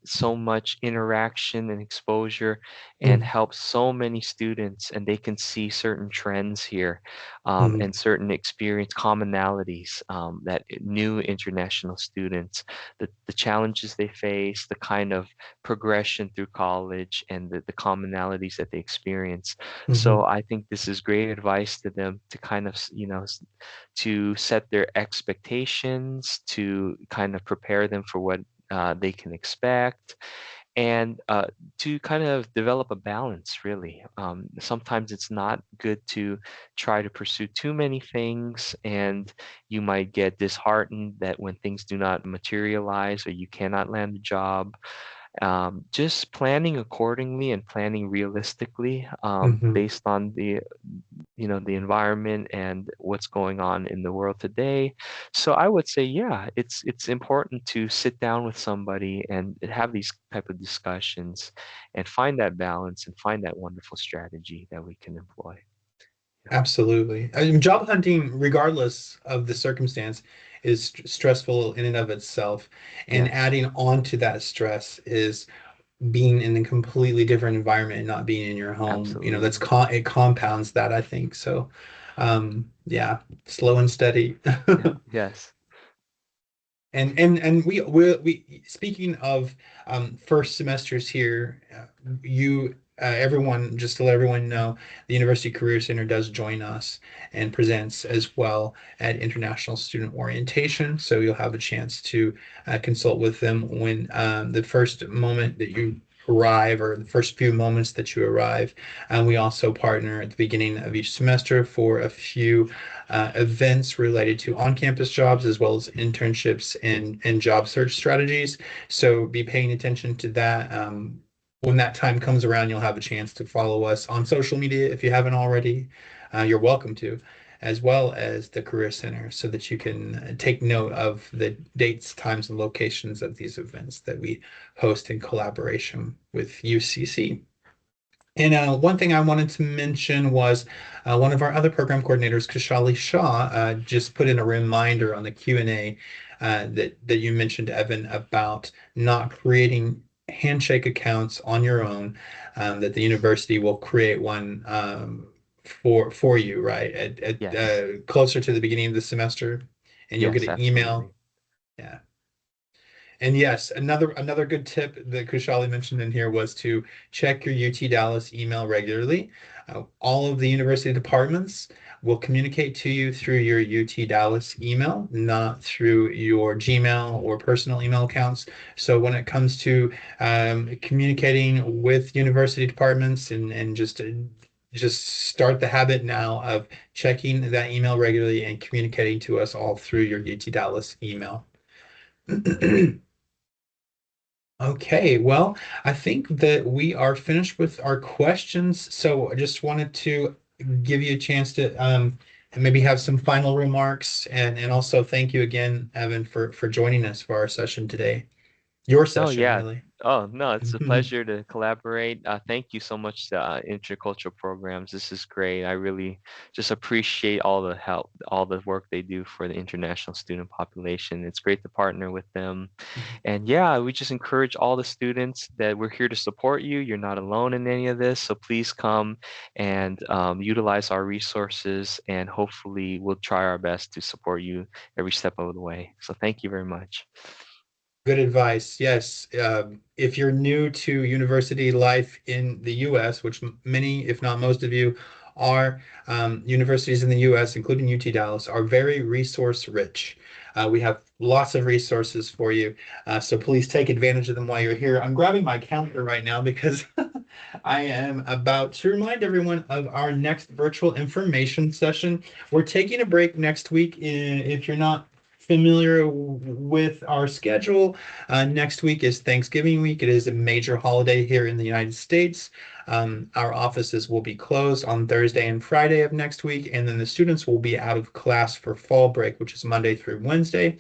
so much interaction and exposure and mhm, helps so many students, and they can see certain trends here, mhm, and certain experience commonalities, that new international students, the challenges they face, the kind of progression through college, and the commonalities that they experience. So mhm, I think this is great advice to them to kind of to set their expectations, to kind of prepare them for what they can expect, and to kind of develop a balance, really. Sometimes it's not good to try to pursue too many things, and you might get disheartened that when things do not materialize or you cannot land a job. Just planning accordingly and planning realistically, mhm. based on the environment and what's going on in the world today. So I would say, yeah, it's important to sit down with somebody and have these type of discussions and find that balance and find that wonderful strategy that we can employ. Yeah. Absolutely. I mean, job hunting, regardless of the circumstance, is stressful in and of itself. And Yes, adding on to that stress is being in a completely different environment and not being in your home. absolutely. It compounds that, I think. So, yeah, slow and steady. Yeah. Yes. And we speaking of first semesters here, you everyone, just to let everyone know, the University Career Center does join us and presents as well at International Student Orientation. So you'll have a chance to consult with them when the first moment that you arrive, or the first few moments that you arrive. And we also partner at the beginning of each semester for a few events related to on-campus jobs, as well as internships and job search strategies. So be paying attention to that. When that time comes around, you'll have a chance to follow us on social media if you haven't already. You're welcome to, as well as the Career Center, so that you can take note of the dates, times, and locations of these events that we host in collaboration with UCC. And one thing I wanted to mention was one of our other program coordinators, Kashali Shaw, just put in a reminder on the Q&A that you mentioned, Evan, about not creating handshake accounts on your own, that the university will create one for you, right, at Yes. closer to the beginning of the semester, and you'll get Yes, an email. absolutely. Yeah. And yes, another good tip that Kushali mentioned in here was to check your UT Dallas email regularly. All of the university departments will communicate to you through your UT Dallas email, not through your Gmail or personal email accounts. So when it comes to communicating with university departments, and just start the habit now of checking that email regularly and communicating to us all through your UT Dallas email. Okay, well, I think that we are finished with our questions. So I just wanted to give you a chance to maybe have some final remarks, and also thank you again, Evan, for joining us for our session today. your No, session, yeah. really. Oh, no, it's a pleasure to collaborate. Thank you so much to Intercultural Programs. This is great. I really just appreciate all the help, all the work they do for the international student population. It's great to partner with them. And yeah, we just encourage all the students that we're here to support you. You're not alone in any of this. So please come and utilize our resources, and hopefully we'll try our best to support you every step of the way. So thank you very much. Good advice. Yes. If you're new to university life in the US, which many, if not most of you are, universities in the US, including UT Dallas, are very resource rich. We have lots of resources for you. So please take advantage of them while you're here. I'm grabbing my calendar right now because I am about to remind everyone of our next virtual information session. We're taking a break next week. If you're not familiar with our schedule, next week is Thanksgiving week. It is a major holiday here in the United States. Our offices will be closed on Thursday and Friday of next week, and then the students will be out of class for fall break, which is Monday through Wednesday.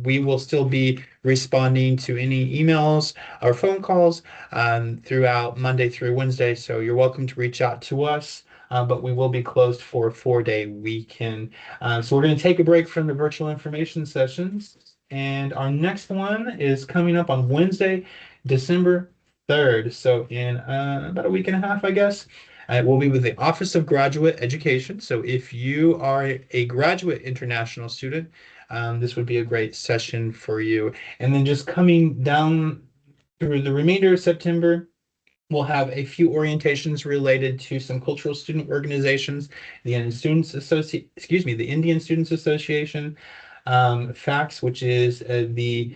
We will still be responding to any emails or phone calls throughout Monday through Wednesday. So you're welcome to reach out to us, but we will be closed for a 4-day weekend. So we're going to take a break from the virtual information sessions. And our next one is coming up on Wednesday, December 3rd. So in about a week and a half, I guess. It will be with the Office of Graduate Education. So if you are a graduate international student, this would be a great session for you. And then just coming down through the remainder of September, we'll have a few orientations related to some cultural student organizations, the Indian Students the Indian Students Association, FACS, which is the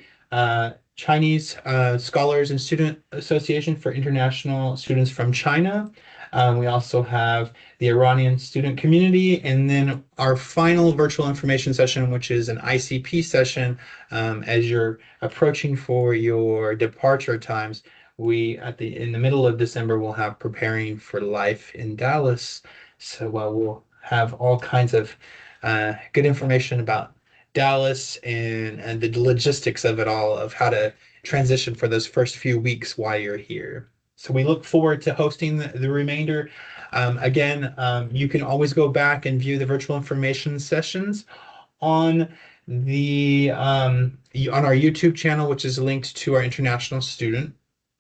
Chinese Scholars and Student Association for International Students from China. We also have the Iranian student community, and then our final virtual information session, which is an ICP session, as you're approaching for your departure times. We in the middle of December will have preparing for life in Dallas. So we'll have all kinds of good information about Dallas and the logistics of it all, of how to transition for those first few weeks while you're here. So we look forward to hosting the remainder. Again, you can always go back and view the virtual information sessions on on our YouTube channel, which is linked to our international student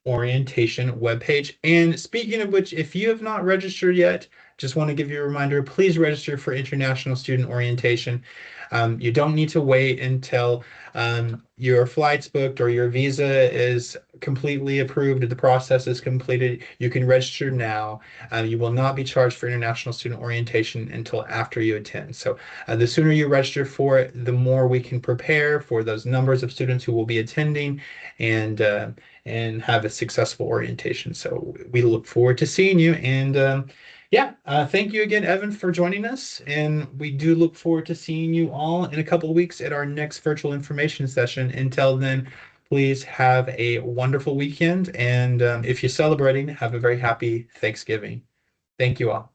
orientation webpage. And speaking of which, if you have not registered yet, just want to give you a reminder, please register for international student orientation. You don't need to wait until your flight's booked or your visa is completely approved, the process is completed. You can register now. You will not be charged for international student orientation until after you attend. So the sooner you register for it, the more we can prepare for those numbers of students who will be attending and have a successful orientation. So we look forward to seeing you. And thank you again, Evan, for joining us. And we do look forward to seeing you all in a couple of weeks at our next virtual information session. Until then, please have a wonderful weekend. And if you're celebrating, have a very happy Thanksgiving. Thank you all.